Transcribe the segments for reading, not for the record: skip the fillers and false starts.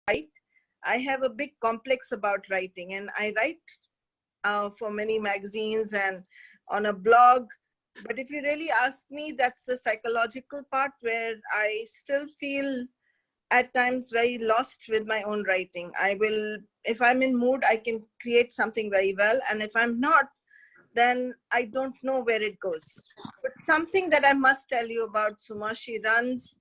write. I have a big complex about writing, and I write for many magazines and on a blog. But if you really ask me, that's the psychological part where I still feel at times very lost with my own writing. I will, if I'm in mood, I can create something very well. And if I'm not, then I don't know where it goes. But something that I must tell you about Suma, she runs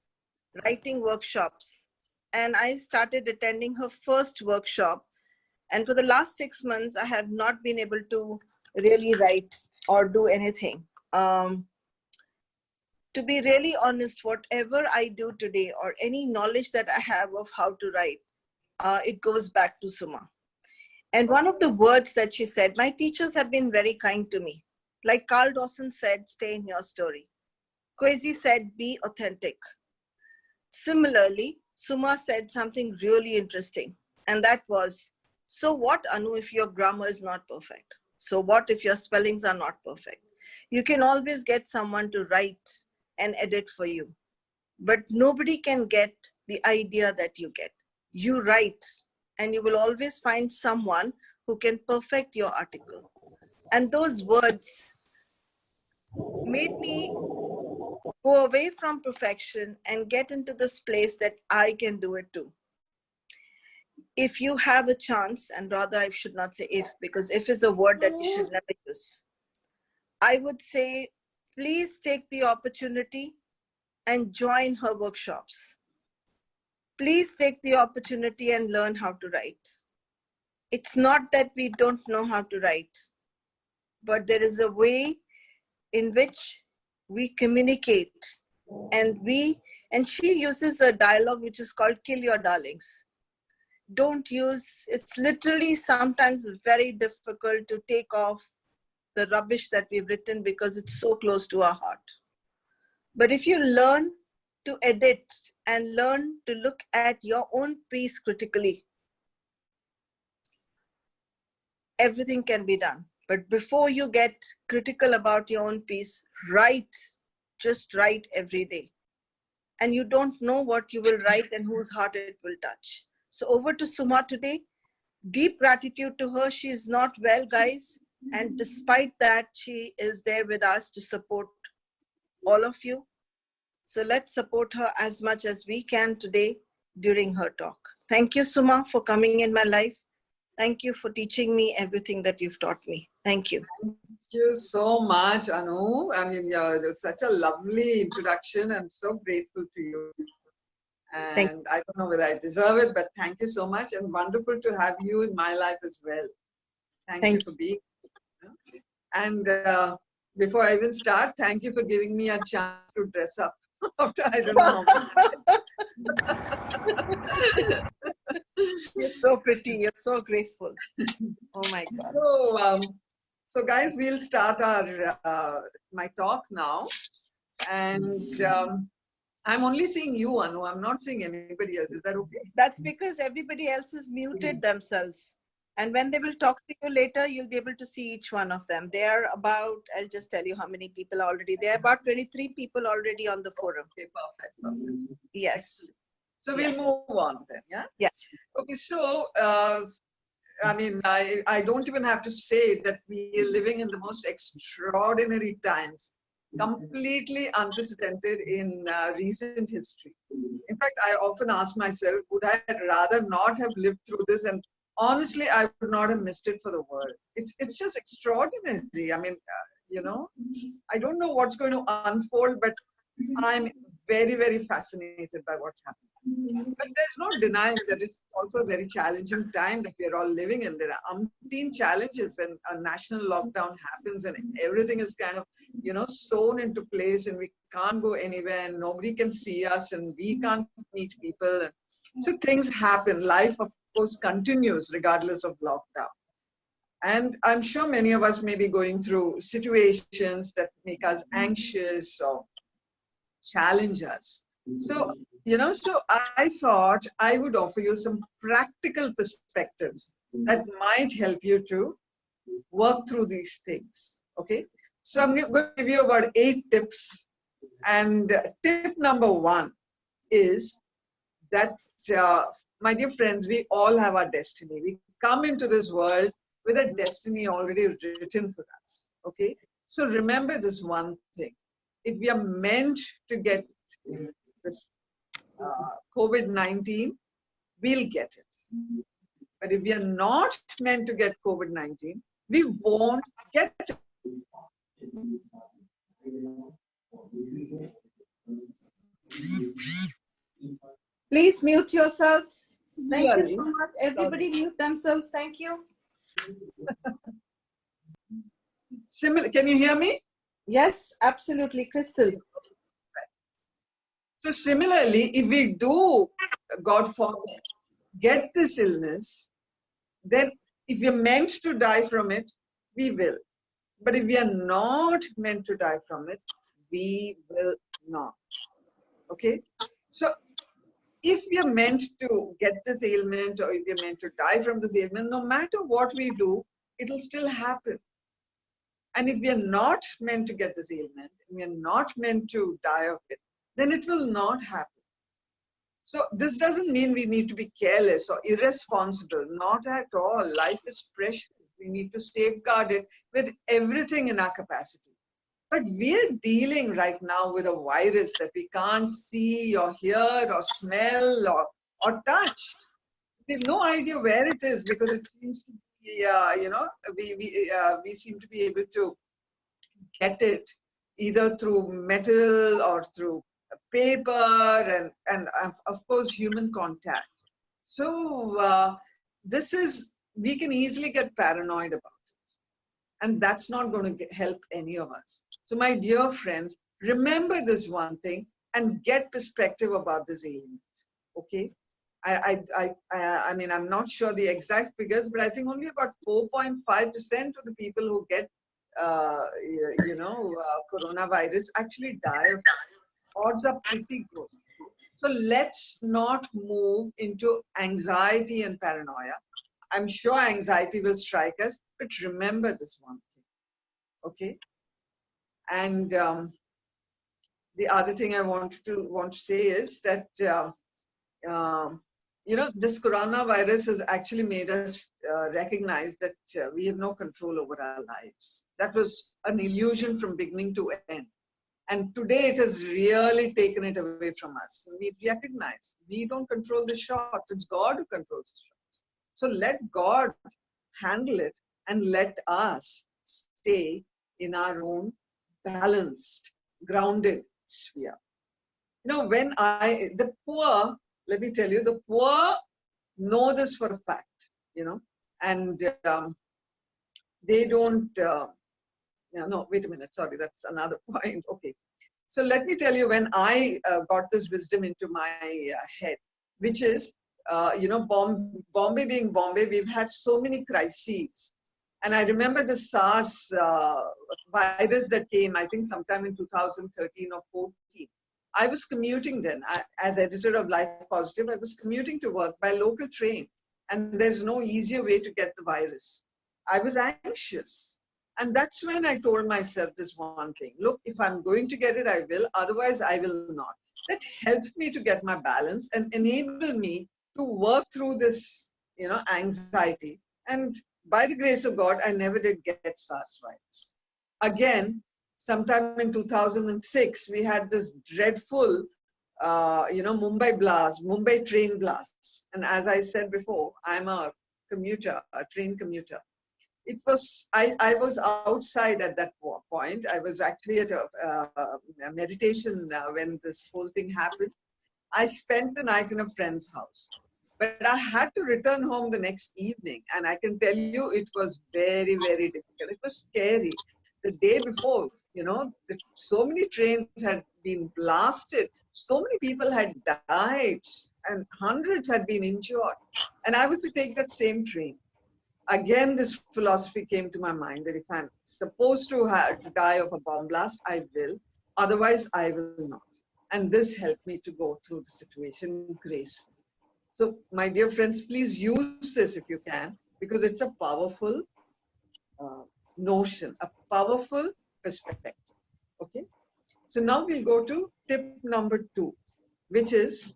writing workshops. And I started attending her first workshop. And for the last 6 months, I have not been able to really write or do anything. To be really honest, whatever I do today or any knowledge that I have of how to write, it goes back to Suma. And one of the words that she said, my teachers have been very kind to me. Like Carl Dawson said, stay in your story. Kwesi said, be authentic. Similarly, Suma said something really interesting. And that was, so what, Anu, if your grammar is not perfect? So what if your spellings are not perfect? You can always get someone to write and edit for you. But nobody can get the idea that you get. You write, and you will always find someone who can perfect your article. And those words made me go away from perfection and get into this place that I can do it too. If you have a chance, and rather I should not say if, because if is a word that you should never use. I would say, please take the opportunity and join her workshops. Please take the opportunity and learn how to write. It's not that we don't know how to write, but there is a way in which we communicate, and she uses a dialogue which is called kill your darlings. Don't use, it's literally sometimes very difficult to take off the rubbish that we've written because it's so close to our heart. But if you learn to edit and learn to look at your own piece critically, everything can be done. But before you get critical about your own piece, write, just write every day. And you don't know what you will write and whose heart it will touch. So over to Suma today. Deep gratitude to her. She's not well, guys. And despite that, she is there with us to support all of you. So let's support her as much as we can today during her talk. Thank you, Suma, for coming in my life. Thank you for teaching me everything that you've taught me. Thank you. Thank you so much, Anu. I mean, it's such a lovely introduction. I'm so grateful to you. And I don't know whether I deserve it, but thank you so much. And wonderful to have you in my life as well. Thank you for being here. And before I even start, thank you for giving me a chance to dress up. After I don't know how much. You're so pretty. You're so graceful. Oh my God. So guys, we'll start our my talk now. And I'm only seeing you, Anu. I'm not seeing anybody else. Is that okay? That's because everybody else has muted themselves. And when they will talk to you later, you'll be able to see each one of them. They are about, I'll just tell you how many people are already. There are about 23 people already on the forum. Okay, perfect. Yes. So we'll move on then, yeah? Yeah. Okay, so, I mean, I don't even have to say that we are living in the most extraordinary times, completely unprecedented in recent history. In fact, I often ask myself, would I rather not have lived through this? And honestly, I would not have missed it for the world. It's just extraordinary. I mean, you know, I don't know what's going to unfold, but I'm very, very fascinated by what's happening. But there's no denying that it's also a very challenging time that we're all living in. There are umpteen challenges when a national lockdown happens and everything is kind of, you know, sewn into place and we can't go anywhere and nobody can see us and we can't meet people. So things happen. Life, of course, continues regardless of lockdown. And I'm sure many of us may be going through situations that make us anxious or challenge us. So, you know, so I thought I would offer you some practical perspectives that might help you to work through these things. Okay. So I'm going to give you about 8 tips. And tip number 1 is that my dear friends, we all have our destiny. We come into this world with a destiny already written for us. Okay? So remember this one thing. If we are meant to get this COVID-19, we'll get it. But if we are not meant to get COVID-19, we won't get it. Please mute yourselves. Thank you Really? so much. Everybody mute themselves. Thank you. Similar, can you hear me? Yes, absolutely, Crystal. So similarly, if we do, God forbid, get this illness, then if we're meant to die from it, we will. But if we are not meant to die from it, we will not. Okay? So if we are meant to get this ailment or if we are meant to die from this ailment, no matter what we do, it'll still happen. And if we are not meant to get this ailment, we are not meant to die of it, then it will not happen. So this doesn't mean we need to be careless or irresponsible. Not at all. Life is precious. We need to safeguard it with everything in our capacity. But we're dealing right now with a virus that we can't see or hear or smell or touch. We have no idea where it is because it seems to be, we seem to be able to get it either through metal or through paper and of course human contact. So we can easily get paranoid about it, and that's not going to help any of us. So my dear friends, remember this one thing and get perspective about this ailment. Okay, I mean, I'm not sure the exact figures, but I think only about 4.5% of the people who get coronavirus actually die. Odds are pretty good. So let's not move into anxiety and paranoia. I'm sure anxiety will strike us, but remember this one thing, okay? And the other thing I want to say is that this coronavirus has actually made us recognize that we have no control over our lives. That was an illusion from beginning to end. And today it has really taken it away from us. We recognize we don't control the shots. It's God who controls the shots. So let God handle it and let us stay in our own balanced, grounded sphere. You know, the poor, let me tell you, the poor know this for a fact, and they don't, no, wait a minute, sorry, that's another point. Okay. So let me tell you, when I got this wisdom into my head, which is, Bombay being Bombay, we've had so many crises. And I remember the SARS virus that came, I think sometime in 2013 or 14. I was commuting then, as editor of Life Positive, I was commuting to work by local train. And there's no easier way to get the virus. I was anxious. And that's when I told myself this one thing. Look, if I'm going to get it, I will. Otherwise, I will not. That helped me to get my balance and enable me to work through this, anxiety. And by the grace of God, I never did get SARS virus. Again, sometime in 2006, we had this dreadful, Mumbai train blast. And as I said before, I'm a train commuter. It was, I was outside at that point. I was actually at a meditation when this whole thing happened. I spent the night in a friend's house. But I had to return home the next evening. And I can tell you, it was very, very difficult. It was scary. The day before, so many trains had been blasted. So many people had died and hundreds had been injured. And I was to take that same train. Again, this philosophy came to my mind that if I'm supposed to die of a bomb blast, I will. Otherwise, I will not. And this helped me to go through the situation gracefully. So, my dear friends, please use this if you can, because it's a powerful notion, a powerful perspective. Okay. So now we'll go to tip number 2, which is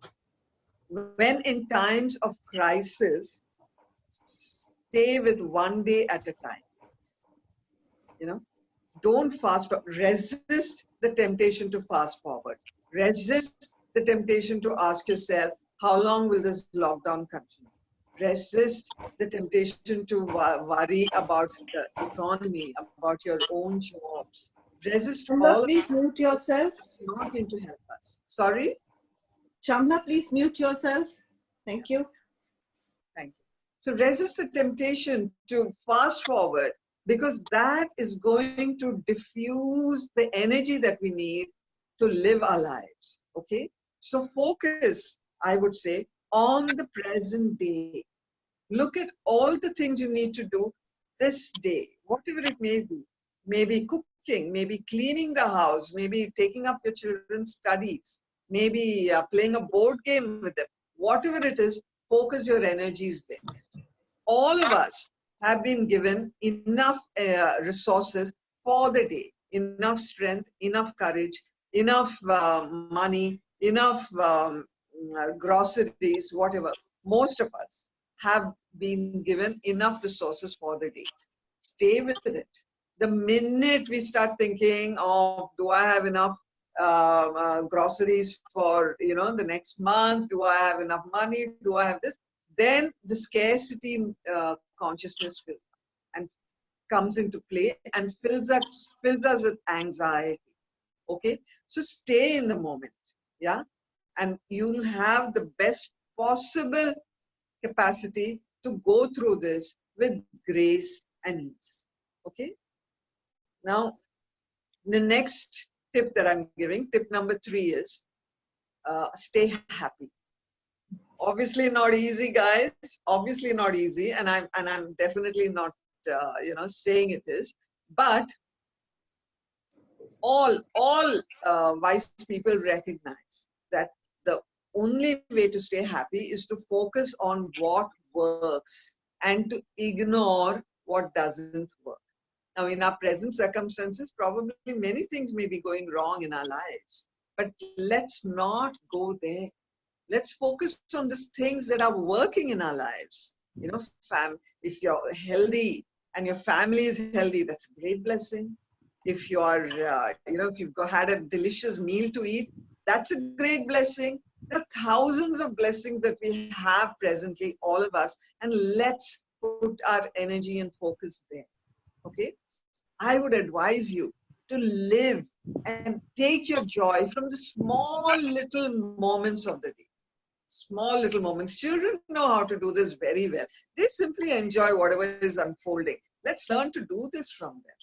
when in times of crisis, stay with one day at a time. You know, don't fast forward. Resist the temptation to fast forward. Resist the temptation to ask yourself, how long will this lockdown continue? Resist the temptation to worry about the economy, about your own jobs. Resist Shamla, all of please mute that. yourself. It's not going to help us. Sorry? Shamla, please mute yourself. Thank you. Thank you. So resist the temptation to fast forward, because that is going to diffuse the energy that we need to live our lives. Okay? So focus, I would say, on the present day. Look at all the things you need to do this day, whatever it may be. Maybe cooking, maybe cleaning the house, maybe taking up your children's studies, maybe playing a board game with them. Whatever it is, focus your energies there. All of us have been given enough resources for the day, enough strength, enough courage, enough money, enough groceries, whatever. Most of us have been given enough resources for the day. Stay with it. The minute we start thinking of, do I have enough groceries for the next month? Do I have enough money? Do I have this? Then the scarcity consciousness will and comes into play and fills us with anxiety. Okay, so stay in the moment, yeah, and you'll have the best possible capacity to go through this with grace and ease. Okay, now the next tip that I'm giving, tip number 3, is stay happy. Obviously not easy, guys. Obviously not easy, and I'm definitely not saying it is. But all wise people recognize that the only way to stay happy is to focus on what works and to ignore what doesn't work. Now, in our present circumstances, probably many things may be going wrong in our lives, but let's not go there. Let's focus on the things that are working in our lives. You know, if you're healthy and your family is healthy, that's a great blessing. If you are, if you've had a delicious meal to eat, that's a great blessing. There are thousands of blessings that we have presently, all of us, and let's put our energy and focus there. Okay? I would advise you to live and take your joy from the small little moments of the day. Small little moments. Children know how to do this very well. They simply enjoy whatever is unfolding. Let's learn to do this from them.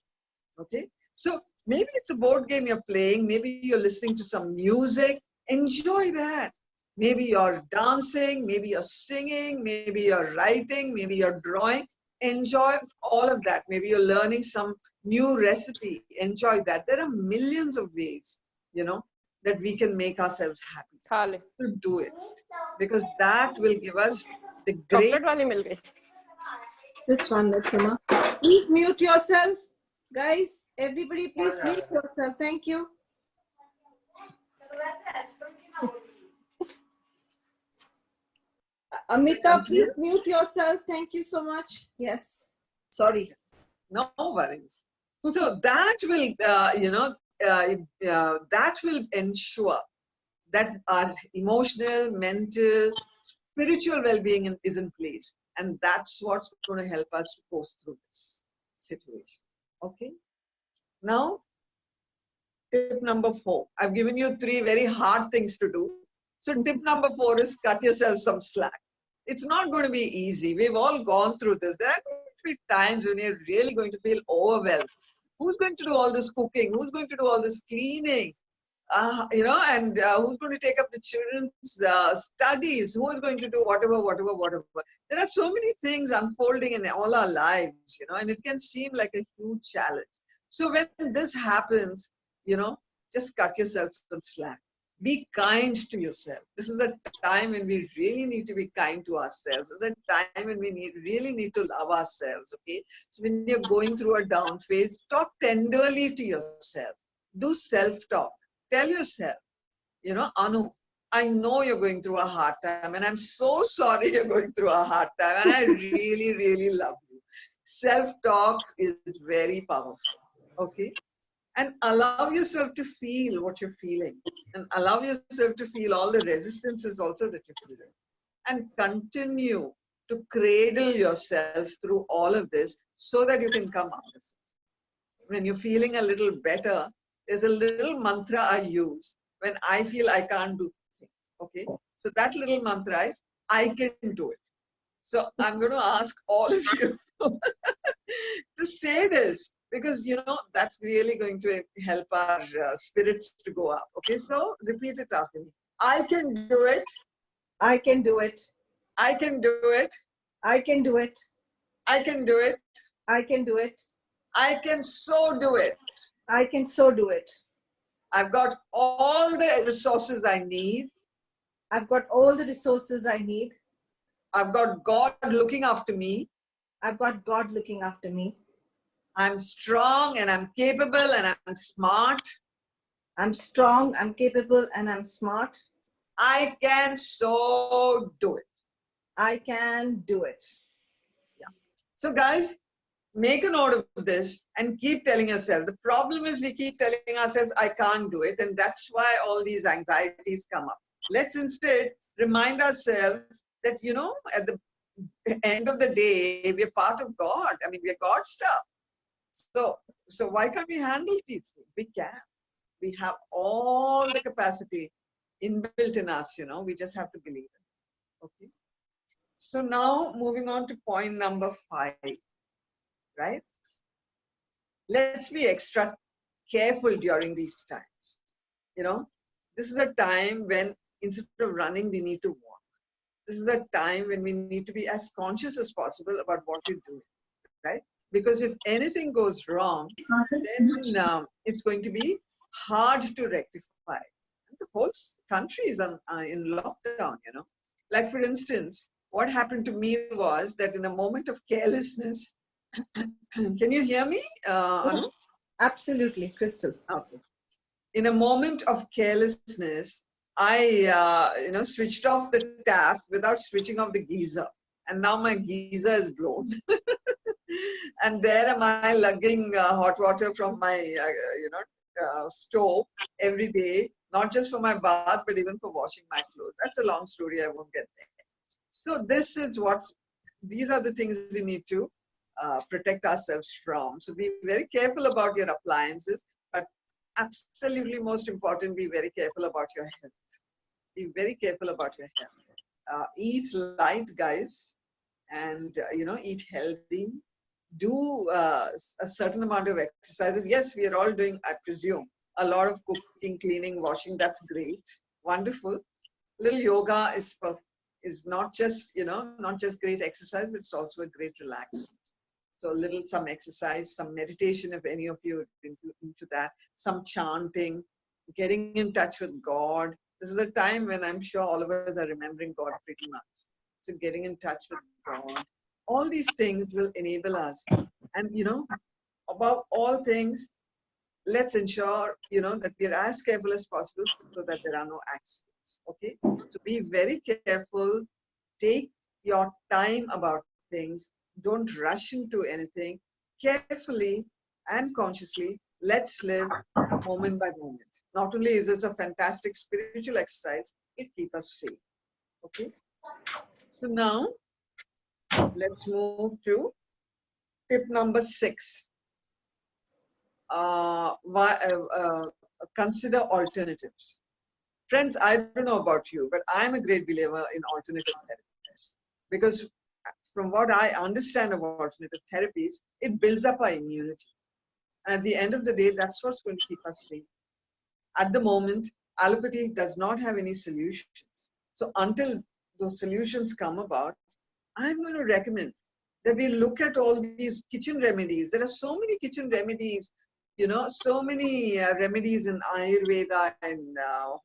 Okay? So maybe it's a board game you're playing. Maybe you're listening to some music. Enjoy that. Maybe you're dancing. Maybe you're singing. Maybe you're writing. Maybe you're drawing. Enjoy all of that. Maybe you're learning some new recipe. Enjoy that. There are millions of ways, that we can make ourselves happy. To do it. Because that will give us the great... This one, Suma. Please mute yourself. Guys, everybody please mute yourself. Thank you. Amita, please mute yourself. Thank you so much. Yes. Sorry. No worries. So that will, that will ensure that our emotional, mental, spiritual well-being is in place. And that's what's going to help us to coast through this situation. Okay. Now, tip number 4. I've given you 3 very hard things to do. So tip number 4 is cut yourself some slack. It's not going to be easy. We've all gone through this. There are going to be times when you're really going to feel overwhelmed. Who's going to do all this cooking? Who's going to do all this cleaning? And who's going to take up the children's studies? Who is going to do whatever. There are so many things unfolding in all our lives, and it can seem like a huge challenge. So when this happens, just cut yourself some slack. Be kind to yourself. This is a time when we really need to be kind to ourselves. This is a time when we really need to love ourselves, okay? So when you're going through a down phase, talk tenderly to yourself. Do self-talk. Tell yourself, Anu, I know you're going through a hard time, and I'm so sorry you're going through a hard time, and I really, really love you. Self-talk is very powerful, okay? And allow yourself to feel what you're feeling, and allow yourself to feel all the resistances also that you're feeling, and continue to cradle yourself through all of this so that you can come out of it. When you're feeling a little better, there's a little mantra I use when I feel I can't do things. Okay. So that little mantra is, I can do it. So I'm going to ask all of you to say this, because that's really going to help our spirits to go up. Okay. So repeat it after me. I can do it. I can do it. I can do it. I can do it. I can do it. I can do it. I can so do it. I can so do it. I've got all the resources I need. I've got all the resources I need. I've got God looking after me. I've got God looking after me. I'm strong and I'm capable and I'm smart. I'm strong, I'm capable, and I'm smart. I can so do it. I can do it. Yeah. So guys, make a note of this and keep telling yourself. The problem is we keep telling ourselves, I can't do it. And that's why all these anxieties come up. Let's instead remind ourselves that, at the end of the day, we're part of God. I mean, we're God stuff. So why can't we handle these things? We can. We have all the capacity inbuilt in us, we just have to believe it. Okay. So now moving on to point number 5, right? Let's be extra careful during these times. This is a time when instead of running, we need to walk. This is a time when we need to be as conscious as possible about what we're doing, right? Because if anything goes wrong, then it's going to be hard to rectify. And the whole country is in lockdown, Like, for instance, what happened to me was that in a moment of carelessness, can you hear me, Anu? Absolutely, Crystal. Okay. In a moment of carelessness, I, switched off the tap without switching off the geyser. And now my geyser is blown. And there am I lugging hot water from my, stove every day, not just for my bath, but even for washing my clothes. That's a long story. I won't get there. So these are the things we need to protect ourselves from. So be very careful about your appliances, but absolutely most important, be very careful about your health. Be very careful about your health. Eat light, guys, and, eat healthy. Do a certain amount of exercises. Yes, we are all doing, I presume, a lot of cooking, cleaning, washing. That's great. Wonderful. Little yoga is not just, not just great exercise, but it's also a great relax. So some exercise, some meditation, if any of you are into that, some chanting, getting in touch with God. This is a time when I'm sure all of us are remembering God pretty much. So getting in touch with God. All these things will enable us. And, above all things, let's ensure, that we're as careful as possible so that there are no accidents. Okay? So be very careful. Take your time about things. Don't rush into anything. Carefully and consciously, let's live moment by moment. Not only is this a fantastic spiritual exercise, it keeps us safe. Okay? So now, let's move to tip number 6. Consider alternatives. Friends, I don't know about you, but I'm a great believer in alternative therapies, because from what I understand of alternative therapies, it builds up our immunity. And at the end of the day, that's what's going to keep us safe. At the moment, allopathy does not have any solutions. So until those solutions come about, I'm going to recommend that we look at all these kitchen remedies. There are so many kitchen remedies, so many remedies in Ayurveda, and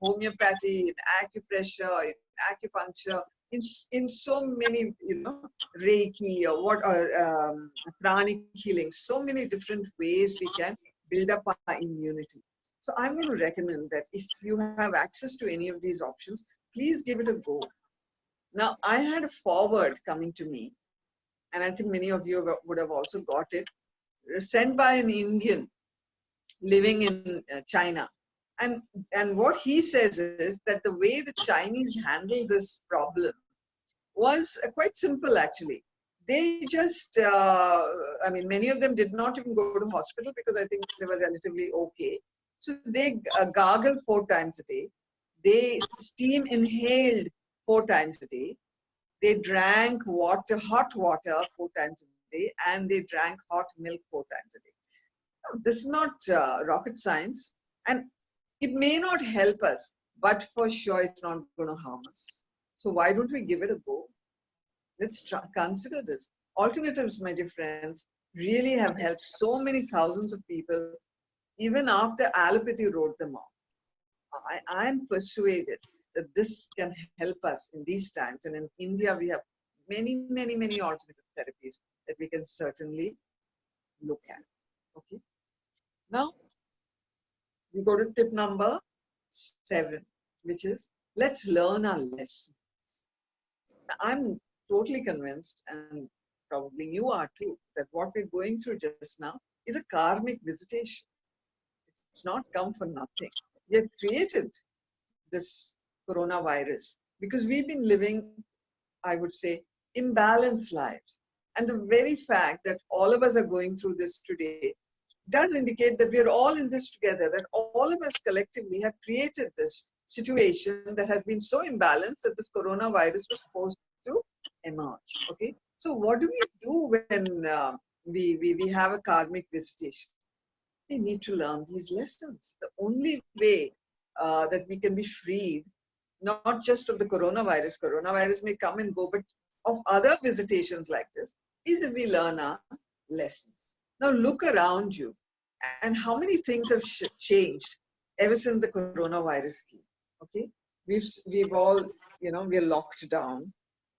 homeopathy, in acupressure, in acupuncture, in so many, Reiki or pranic healing, so many different ways we can build up our immunity. So I'm going to recommend that if you have access to any of these options, please give it a go. Now, I had a forward coming to me, and I think many of you would have also got it, sent by an Indian living in China. And what he says is that the way the Chinese handle this problem was quite simple, actually. They just, I mean, many of them did not even go to hospital because I think they were relatively okay. So they gargled 4 times a day. They steam inhaled 4 times a day. They drank water, hot water 4 times a day, and they drank hot milk 4 times a day. Now, this is not rocket science, and it may not help us, but for sure it's not going to harm us. So why don't we give it a go? Let's consider this. Alternatives, my dear friends, really have helped so many thousands of people, even after allopathy wrote them off. I am persuaded that this can help us in these times. And in India, we have many, many, many alternative therapies that we can certainly look at. Okay. Now, we go to tip number 7, which is let's learn our lesson. Now, I'm totally convinced, and probably you are too, that what we're going through just now is a karmic visitation. It's not come for nothing. We have created this coronavirus because we've been living, I would say, imbalanced lives. And the very fact that all of us are going through this today does indicate that we're all in this together, that all of us collectively have created this situation that has been so imbalanced that this coronavirus was forced to emerge. Okay, so what do we do when we have a karmic visitation? We need to learn these lessons. The only way that we can be freed, not just of the coronavirus may come and go, but of other visitations like this, is if we learn our lessons. Now look around you, and how many things have changed ever since the coronavirus came. Okay, we've all, we're locked down,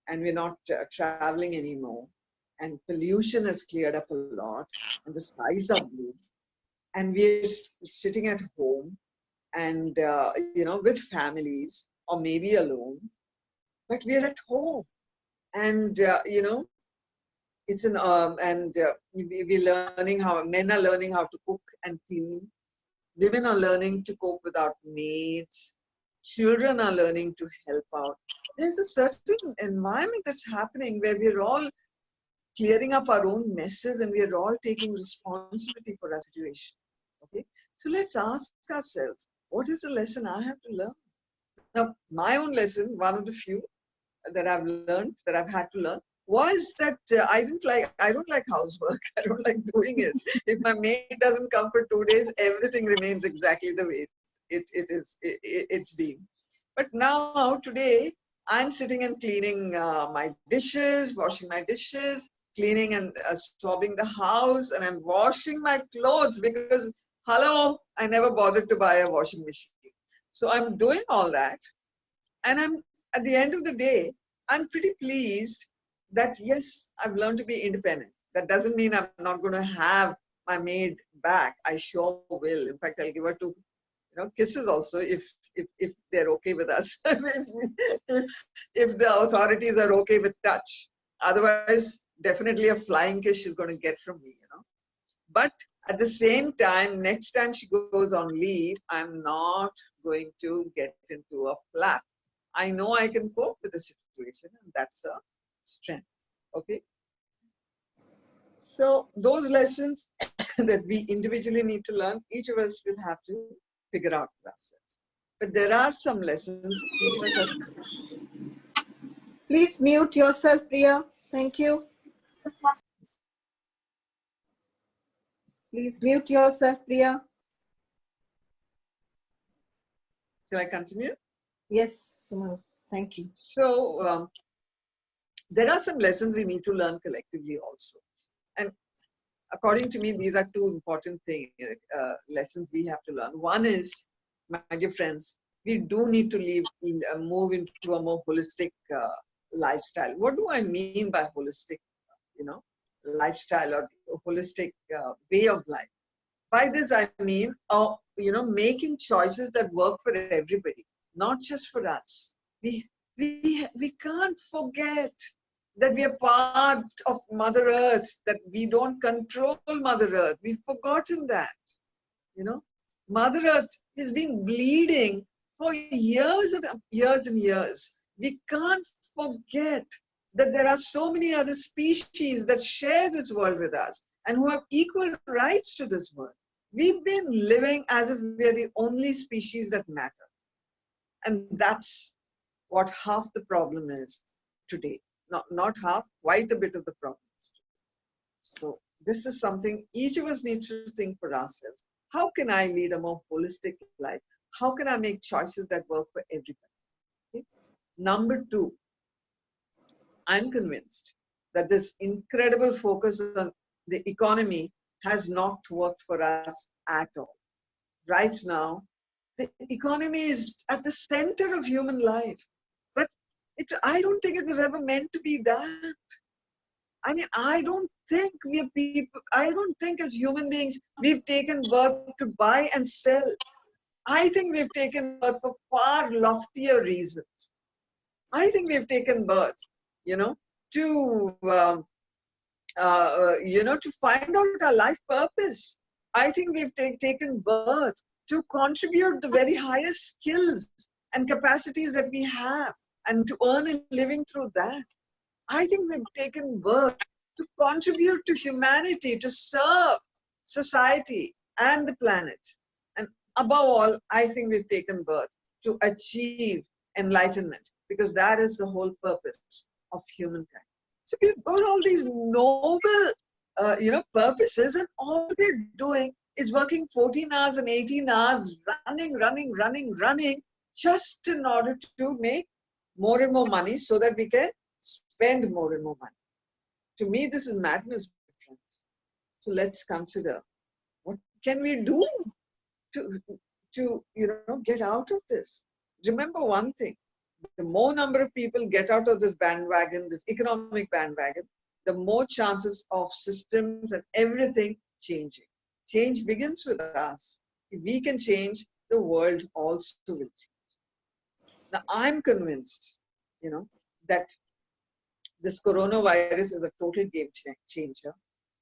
and we're not traveling anymore, and pollution has cleared up a lot, and the skies are blue, and we're sitting at home, and with families or maybe alone, but we're at home, and it's an we're learning how men are learning how to cook and clean, women are learning to cope without maids, children are learning to help out. There's a certain environment that's happening where we're all clearing up our own messes, and we're all taking responsibility for our situation. Okay, so let's ask ourselves, what is the lesson I have to learn? Now, my own lesson, one of the few that I've learned, that I've had to learn, was that I don't like housework. I don't like doing it. If my maid doesn't come for 2 days, everything remains exactly the way it's been. But now, today, I'm sitting and cleaning my dishes, washing my dishes, cleaning and swabbing the house, and I'm washing my clothes because, hello, I never bothered to buy a washing machine. So I'm doing all that, and at the end of the day, I'm pretty pleased that, yes, I've learned to be independent. That doesn't mean I'm not going to have my maid back. I sure will. In fact, I'll give her 2 kisses also if they're okay with us. if the authorities are okay with touch. Otherwise, definitely a flying kiss she's going to get from me, But at the same time, next time she goes on leave, I'm not going to get into a flap. I know I can cope with the situation, and that's a strength. Okay. So those lessons that we individually need to learn, each of us will have to figure out for ourselves. But there are some lessons each of us has to. Please mute yourself, Priya. Thank you. Please mute yourself, Priya. Shall I continue? Yes, Suma. Thank you. So there are some lessons we need to learn collectively also. And according to me, these are 2 important lessons we have to learn. One is, my dear friends, we do need to move into a more holistic lifestyle. What do I mean by holistic, lifestyle or holistic way of life? By this I mean, making choices that work for everybody, not just for us. We can't forget that we are part of Mother Earth, that we don't control Mother Earth. We've forgotten that. You know, Mother Earth has been bleeding for years and years and years. We can't forget that there are so many other species that share this world with us and who have equal rights to this world. We've been living as if we are the only species that matter. And that's what half the problem is today. Not half, quite a bit of the problem is today. So this is something each of us needs to think for ourselves. How can I lead a more holistic life? How can I make choices that work for everybody? Okay? Number two, I'm convinced that this incredible focus on the economy has not worked for us at all. Right now, the economy is at the center of human life. But I don't think it was ever meant to be that. I mean, I don't think we are people, I don't think as human beings we've taken birth to buy and sell. I think we've taken birth for far loftier reasons. I think we've taken birth, to to find out our life purpose. I think we've taken birth to contribute the very highest skills and capacities that we have and to earn a living through that. I think we've taken birth to contribute to humanity, to serve society and the planet. And above all, I think we've taken birth to achieve enlightenment, because that is the whole purpose of humankind. So we've got all these noble, purposes, and all we're doing is working 14 hours and 18 hours, running, just in order to make more and more money so that we can spend more and more money. To me, this is madness, friends. So let's consider, what can we do to get out of this? Remember one thing, the more number of people get out of this bandwagon, this economic bandwagon, the more chances of systems and everything changing. Change begins with us. If we can change, the world also will change. Now, I'm convinced, that this coronavirus is a total game changer.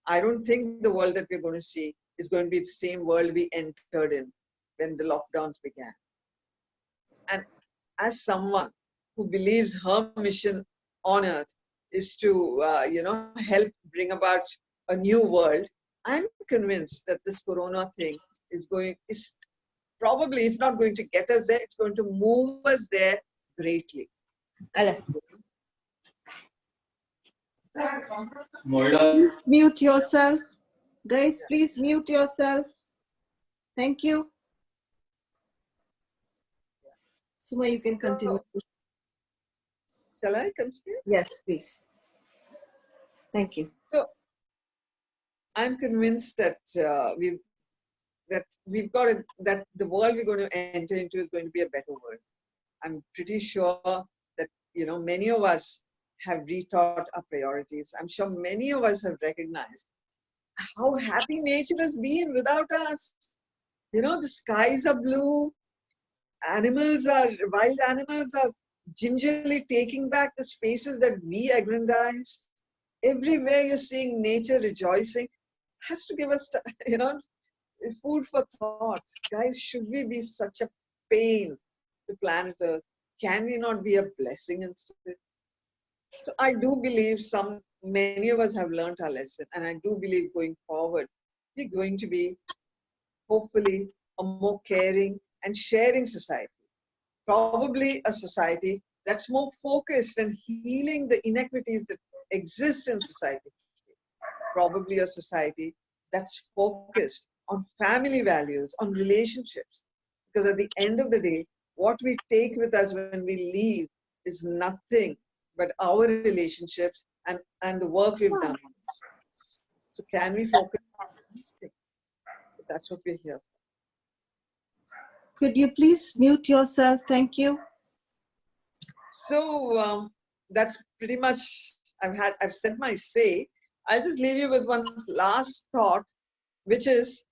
I don't think the world that we're going to see is going to be the same world we entered in when the lockdowns began. And as someone who believes her mission on earth is to, help bring about a new world, I'm convinced that this corona thing is probably, if not going to get us there, it's going to move us there greatly. Please mute yourself. Guys, please mute yourself. Thank you. Suma, you can continue. Shall I continue? Yes, please. Thank you. So, I'm convinced that we've got that the world we're going to enter into is going to be a better world. I'm pretty sure that many of us have rethought our priorities. I'm sure many of us have recognized how happy nature has been without us. The skies are blue. Wild animals are gingerly taking back the spaces that we aggrandized. Everywhere you're seeing nature rejoicing has to give us, food for thought. Guys, should we be such a pain to planet Earth? Can we not be a blessing instead? So I do believe many of us have learned our lesson, and I do believe going forward, we're going to be, hopefully, a more caring and sharing society. Probably a society that's more focused and healing the inequities that exist in society. Probably a society that's focused on family values, on relationships. Because at the end of the day, what we take with us when we leave is nothing but our relationships and the work we've done. So can we focus on these things? That's what we're here for. Could you please mute yourself? Thank you. So that's pretty much, I've said my say. I'll just leave you with one last thought, which is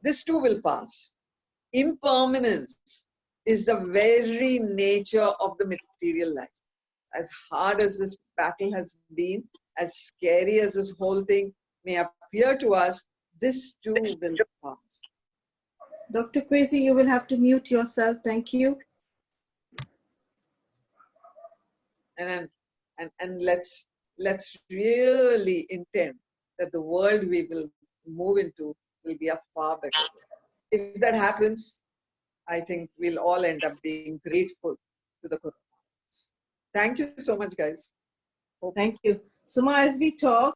This too will pass. Impermanence is the very nature of the material life. As hard as this battle has been, as scary as this whole thing may appear to us, this too will pass. Dr. Kwesi, you will have to mute yourself. Thank you. And let's really intend that the world we will move into will be a far better world. If that happens, I think we'll all end up being grateful to the coronavirus. Thank you so much, guys. Thank you. Suma, as we talk,